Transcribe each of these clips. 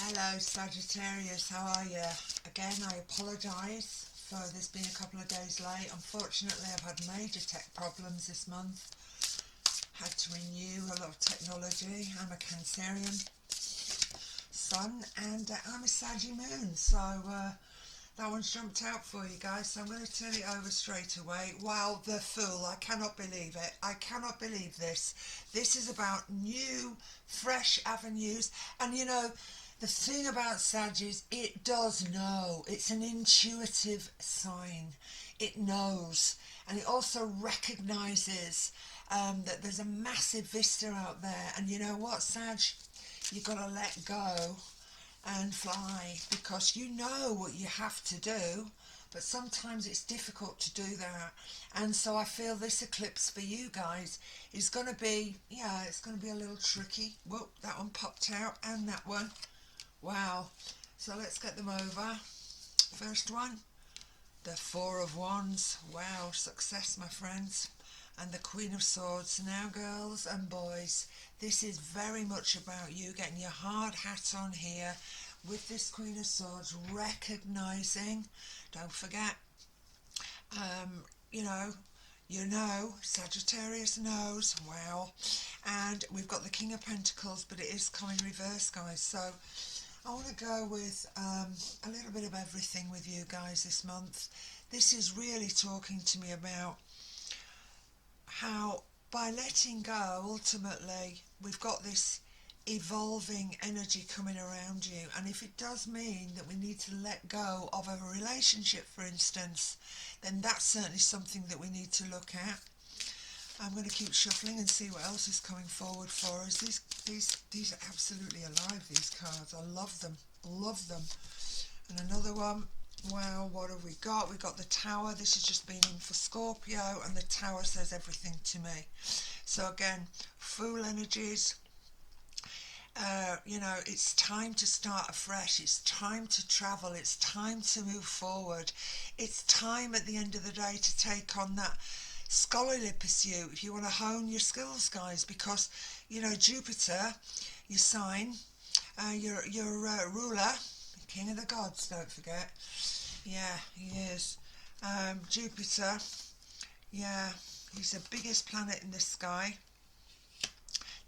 Hello Sagittarius, how are you? Again, I apologise for this being a couple of days late. Unfortunately, I've had major tech problems this month. Had to renew a lot of technology. I'm a Cancerian sun and I'm a Saggy moon, so that one's jumped out for you guys, so I'm going to turn it over straight away. Wow, the Fool, I cannot believe it. I cannot believe this. This is about new, fresh avenues, and you know, the thing about Sag is it does know. It's an intuitive sign. It knows, and it also recognises that there's a massive vista out there, and you know what, Sag? You've got to let go and fly, because you know what you have to do, but sometimes it's difficult to do that. And so I feel this eclipse for you guys is going to be, yeah, it's going to be a little tricky. Whoa, that one popped out, and that one. Wow. So let's get them over. First one, the Four of Wands. Wow, success, my friends. And the Queen of Swords. Now, girls and boys, this is very much about you getting your hard hat on here with this Queen of Swords, recognising, don't forget, you know, Sagittarius knows. Wow. And we've got the King of Pentacles, but it is coming reverse, guys. So I want to go with a little bit of everything with you guys this month. This is really talking to me about how by letting go, ultimately, we've got this evolving energy coming around you. And if it does mean that we need to let go of a relationship, for instance, then that's certainly something that we need to look at. I'm going to keep shuffling and see what else is coming forward for us. These are absolutely alive, these cards. I love them. Love them. And another one. Wow, what have we got? We've got the Tower. This has just been in for Scorpio, and the Tower says everything to me. So again, Fool energies. You know, it's time to start afresh. It's time to travel. It's time to move forward. It's time at the end of the day to take on that scholarly pursuit if you want to hone your skills, guys, because, you know, Jupiter, your sign, your ruler, King of the Gods, don't forget. Yeah, he is. Jupiter, yeah, he's the biggest planet in the sky.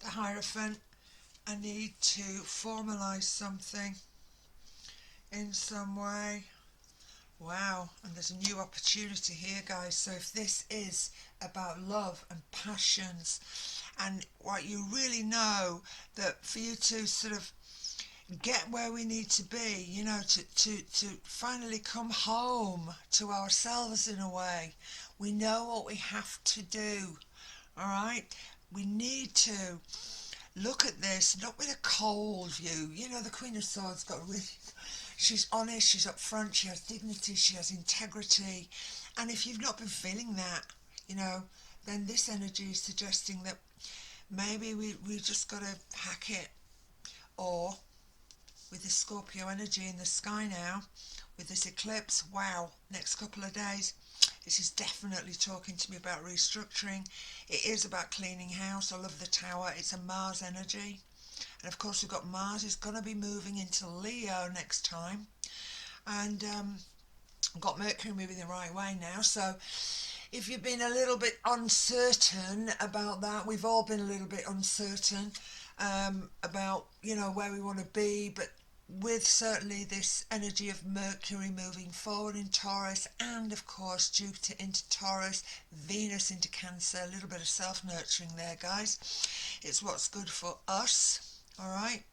The Hierophant, I need to formalise something in some way. Wow, and there's a new opportunity here, guys. So if this is about love and passions, and what you really know, that for you to sort of get where we need to be, you know, to finally come home to ourselves in a way, we know what we have to do. All right, we need to look at this not with a cold view. You know, the Queen of Swords got really, she's honest, she's upfront, she has dignity, she has integrity. And if you've not been feeling that, you know, then this energy is suggesting that maybe we just got to hack it. Or with the Scorpio energy in the sky now, with this eclipse, wow, next couple of days, this is definitely talking to me about restructuring. It is about cleaning house. I love the Tower. It's a Mars energy. And of course we've got Mars is going to be moving into Leo next time. And I've got Mercury moving the right way now. So if you've been a little bit uncertain about that, we've all been a little bit uncertain about, you know, where we want to be, but with certainly this energy of Mercury moving forward in Taurus, and of course Jupiter into Taurus, Venus into Cancer, a little bit of self-nurturing there, guys. It's what's good for us, all right?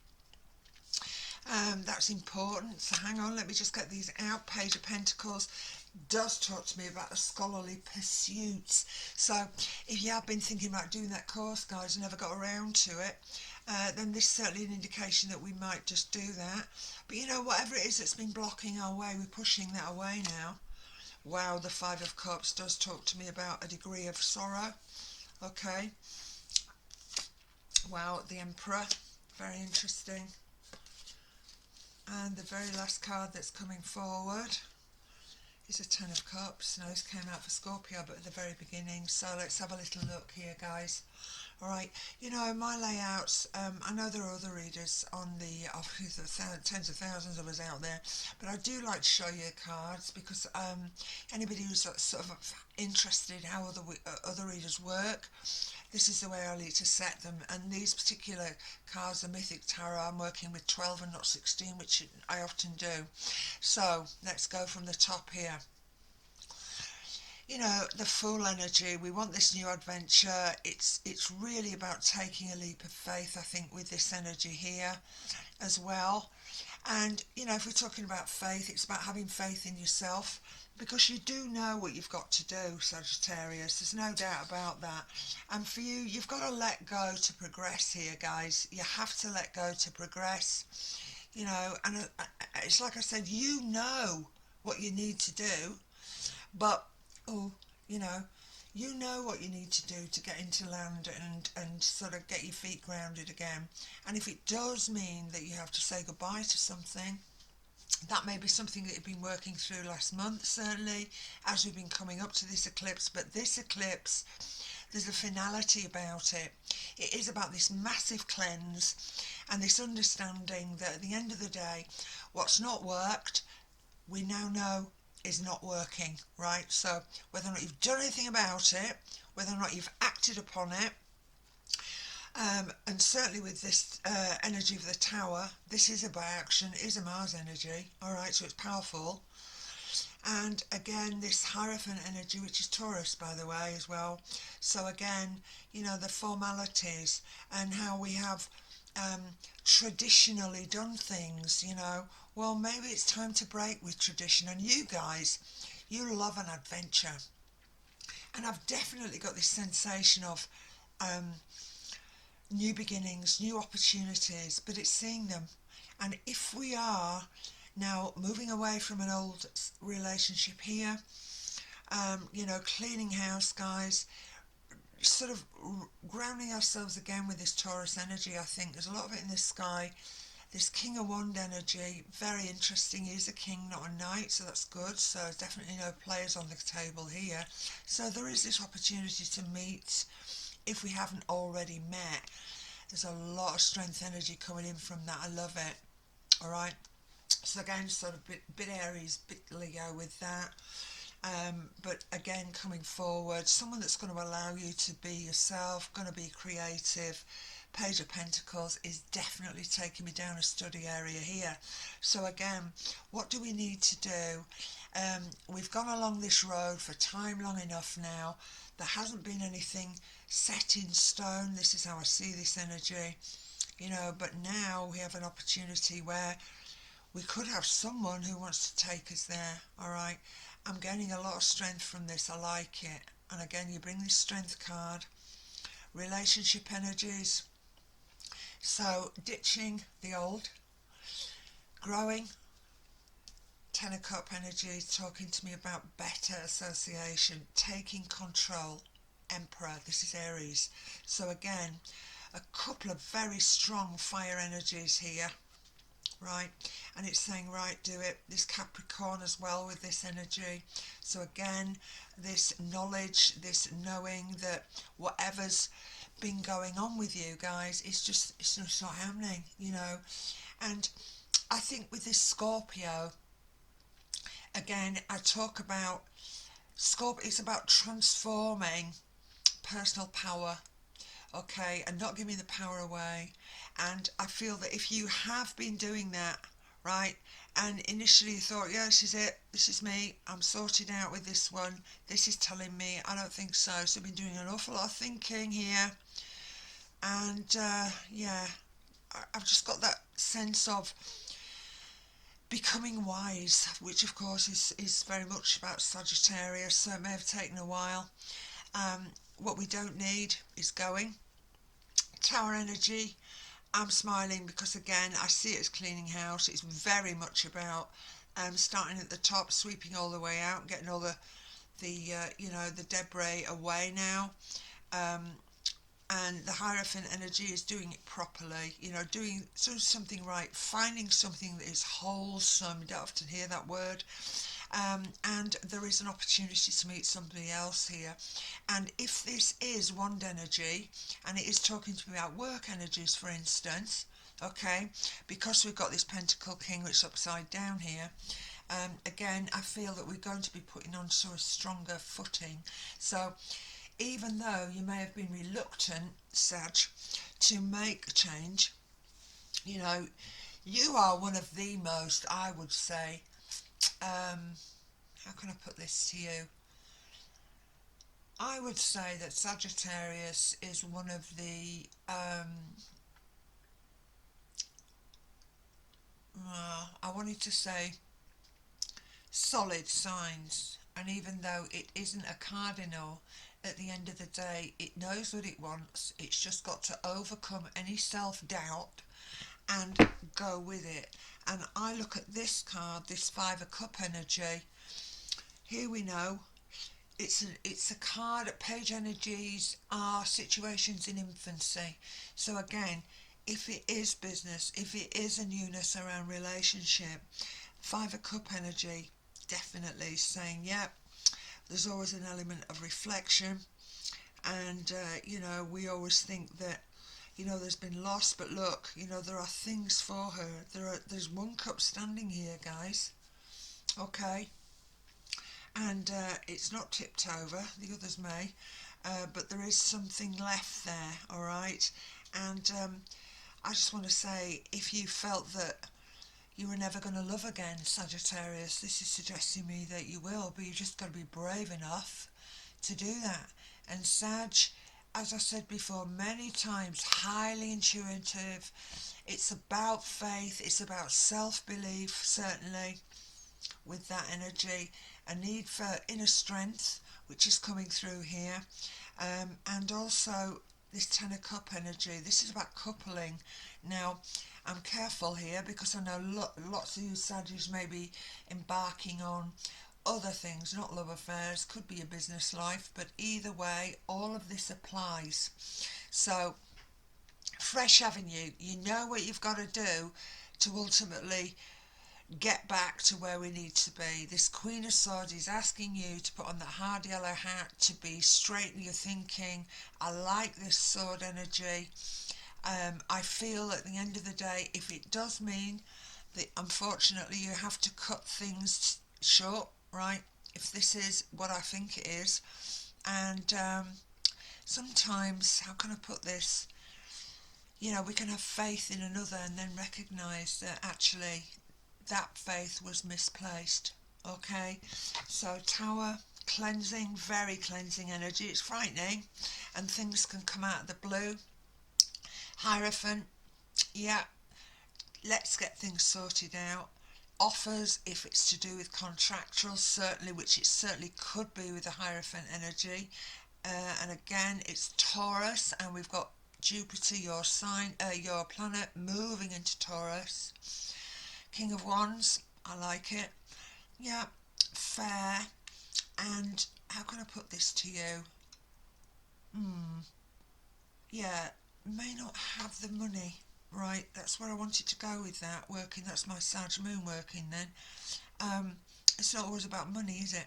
That's important. So hang on, let me just get these out. Page of Pentacles does talk to me about the scholarly pursuits. So if you have been thinking about doing that course, guys, and never got around to it, then this is certainly an indication that we might just do that. But you know, whatever it is that's been blocking our way, we're pushing that away now. Wow, the Five of Cups does talk to me about a degree of sorrow. Okay. Wow, the Emperor, very interesting. And the very last card that's coming forward is a Ten of Cups. Now this came out for Scorpio, but at the very beginning. So let's have a little look here, guys. All right, you know, my layouts, I know there are other readers on the, obviously tens of thousands of us out there, but I do like to show you cards because anybody who's sort of interested in how other readers work, this is the way I like to set them. And these particular cards, the Mythic Tarot, I'm working with 12 and not 16, which I often do. So let's go from the top here. You know, the Fool energy, we want this new adventure. It's really about taking a leap of faith, I think, with this energy here as well. And, you know, if we're talking about faith, it's about having faith in yourself, because you do know what you've got to do, Sagittarius. There's no doubt about that. And for you, you've got to let go to progress here, guys. You have to let go to progress, you know. And it's like I said, you know what you need to do, but you know what you need to do to get into land and sort of get your feet grounded again. And if it does mean that you have to say goodbye to something, that may be something that you've been working through last month, certainly, as we've been coming up to this eclipse. But this eclipse, there's a finality about it. It is about this massive cleanse and this understanding that at the end of the day, what's not worked, we now know is not working, right? So whether or not you've done anything about it, whether or not you've acted upon it, and certainly with this energy of the Tower, this is about action, it is a Mars energy, all right, so it's powerful. And again, this Hierophant energy, which is Taurus, by the way, as well. So again, you know, the formalities and how we have traditionally done things, you know. Well, maybe it's time to break with tradition. And you guys, you love an adventure. And I've definitely got this sensation of new beginnings, new opportunities, but it's seeing them. And if we are now moving away from an old relationship here, you know, cleaning house, guys, sort of grounding ourselves again with this Taurus energy, I think. There's a lot of it in the sky. This King of Wand energy, very interesting. He is a king, not a knight, so that's good. So definitely no players on the table here. So there is this opportunity to meet if we haven't already met. There's a lot of strength energy coming in from that. I love it. All right. So again, sort of bit Aries, bit Leo with that. But again, coming forward, someone that's going to allow you to be yourself, going to be creative. Page of Pentacles is definitely taking me down a study area here. So again, what do we need to do? We've gone along this road for time long enough now. There hasn't been anything set in stone. This is how I see this energy, you know, but now we have an opportunity where we could have someone who wants to take us there. All right, I'm gaining a lot of strength from this. I like it. And again, you bring this strength card. Relationship energies. So ditching the old, growing. Ten of Cup energy talking to me about better association, taking control. Emperor, this is Aries. So again, a couple of very strong fire energies here, right? And it's saying, right, do it. This Capricorn as well with this energy. So again, this knowledge, this knowing that whatever's been going on with you guys, it's just not happening, you know. And I think with this Scorpio, again, I talk about Scorpio, it's about transforming personal power, okay, and not giving the power away. And I feel that if you have been doing that, right, and initially you thought, yeah, this is it, this is me, I'm sorted out with this one, this is telling me, I don't think so. So I've been doing an awful lot of thinking here. And yeah, I've just got that sense of becoming wise, which of course is very much about Sagittarius, so it may have taken a while. What we don't need is going. Tower energy, I'm smiling because again, I see it as cleaning house. It's very much about starting at the top, sweeping all the way out, getting all the you know, the debris away now. And the Hierophant energy is doing it properly, you know, doing something right, finding something that is wholesome. You don't often hear that word. And there is an opportunity to meet somebody else here. And if this is wand energy, and it is talking to me about work energies, for instance, okay, because we've got this Pentacle King which is upside down here, again, I feel that we're going to be putting on to a stronger footing. So even though you may have been reluctant, Sag, to make a change, you know, you are one of the most, I would say, how can I put this to you? I would say that Sagittarius is one of the, I wanted to say solid signs. And even though it isn't a cardinal, at the end of the day, it knows what it wants. It's just got to overcome any self-doubt and go with it. And I look at this card, this Five of Cup energy. Here we know it's a card. Page energies are situations in infancy. So again, if it is business, if it is a newness around relationship, Five of Cup energy definitely saying, yeah, there's always an element of reflection. And we always think that there's been loss, but look, there are things for her. There's one cup standing here, guys. Okay. And it's not tipped over, the others may, but there is something left there, all right? And I just want to say, if you felt that you were never going to love again, Sagittarius, this is suggesting me that you will, but you just got to be brave enough to do that. And Sag, as I said before many times, highly intuitive. It's about faith, it's about self-belief, certainly, with that energy. A need for inner strength, which is coming through here. And also this Ten of Cup energy. This is about coupling. Now, I'm careful here because I know lots of you Saggies may be embarking on other things, not love affairs, could be a business life, but either way, all of this applies. So, fresh avenue, you know what you've got to do to ultimately get back to where we need to be. This Queen of Swords is asking you to put on the hard yellow hat, to be straight in your thinking. I like this sword energy. I feel at the end of the day, if it does mean that unfortunately you have to cut things short, right? If this is what I think it is. And sometimes, how can I put this? We can have faith in another and then recognise that actually that faith was misplaced. Okay, so Tower, cleansing, very cleansing energy. It's frightening, and things can come out of the blue. Hierophant, yeah, let's get things sorted out. Offers, if it's to do with contractual, certainly, which it certainly could be with the Hierophant energy. And again, it's Taurus, and we've got Jupiter, your sign, your planet, moving into Taurus. King of Wands, I like it. Yeah, fair. And how can I put this to you? Yeah, may not have the money. Right, that's where I wanted to go with that. Working, that's my Sag moon working then. It's not always about money, is it?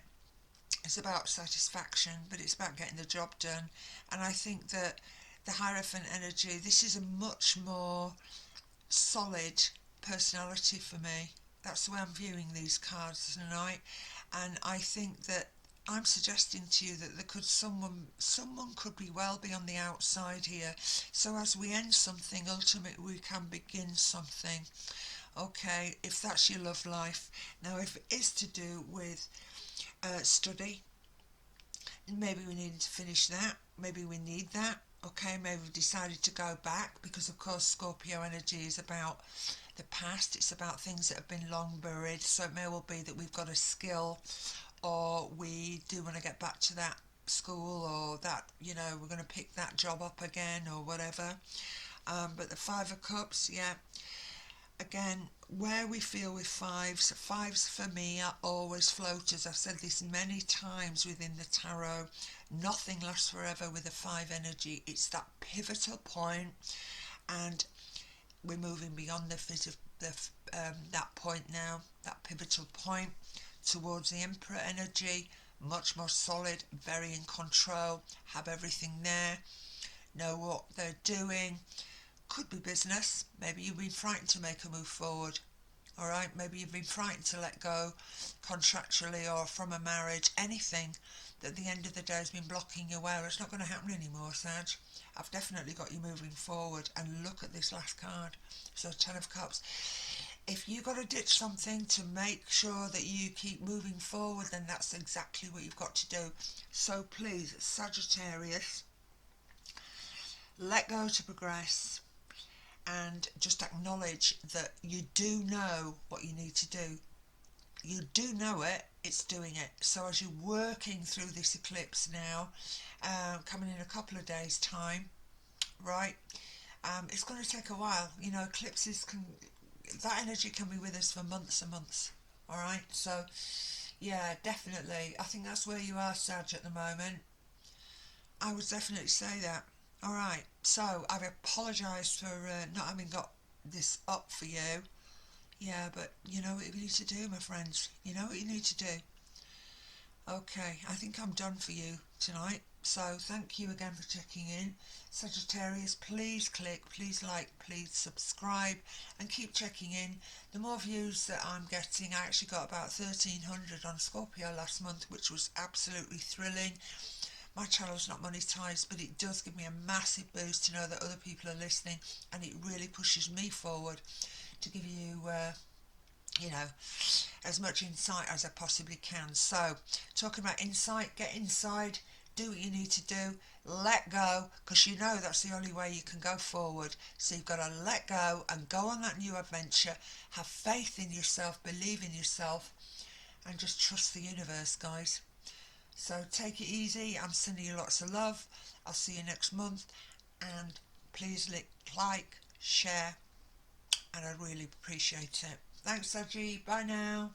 It's about satisfaction, but it's about getting the job done. And I think that the Hierophant energy, this is a much more solid personality for me. That's the way I'm viewing these cards tonight. And I think that I'm suggesting to you that there could someone could be on the outside here. So as we end something, ultimately we can begin something. Okay, if that's your love life. Now, if it is to do with study, maybe we need to finish that. Maybe we need that. Okay, maybe we've decided to go back because, of course, Scorpio energy is about the past. It's about things that have been long buried. So it may well be that we've got a skill, or we do want to get back to that school, or that, we're going to pick that job up again, or whatever. But the Five of Cups, yeah. Again, where we feel with fives for me are always floaters. I've said this many times within the tarot. Nothing lasts forever with a five energy. It's that pivotal point, and we're moving beyond that point now, that pivotal point, towards the Emperor energy, much more solid, very in control, have everything there, know what they're doing. Could be business. Maybe you've been frightened to make a move forward. All right, maybe you've been frightened to let go contractually or from a marriage, anything that at the end of the day has been blocking your way. It's not going to happen anymore, Sag. I've definitely got you moving forward. And look at this last card. So, Ten of Cups. If you've got to ditch something to make sure that you keep moving forward, then that's exactly what you've got to do. So please, Sagittarius, let go to progress and just acknowledge that you do know what you need to do. You do know it, it's doing it. So as you're working through this eclipse now, coming in a couple of days' time, right? It's going to take a while. You know, eclipses can, that energy can be with us for months and months. All right, so yeah, definitely. I think that's where you are, Sag, at the moment. I would definitely say that. All right, so I've apologised for not having got this up for you. Yeah, but you know what you need to do, my friends. You know what you need to do. Okay, I think I'm done for you tonight. So thank you again for checking in. Sagittarius, please click, please like, please subscribe and keep checking in. The more views that I'm getting, I actually got about 1,300 on Scorpio last month, which was absolutely thrilling. My channel's not monetized, but it does give me a massive boost to know that other people are listening, and it really pushes me forward to give you you know, as much insight as I possibly can. So, talking about insight, get inside, do what you need to do, let go, because you know that's the only way you can go forward. So you've got to let go and go on that new adventure, have faith in yourself, believe in yourself, and just trust the universe, guys. So take it easy. I'm sending you lots of love. I'll see you next month, and please like, share, and I'd really appreciate it. Thanks, Saji. Bye now.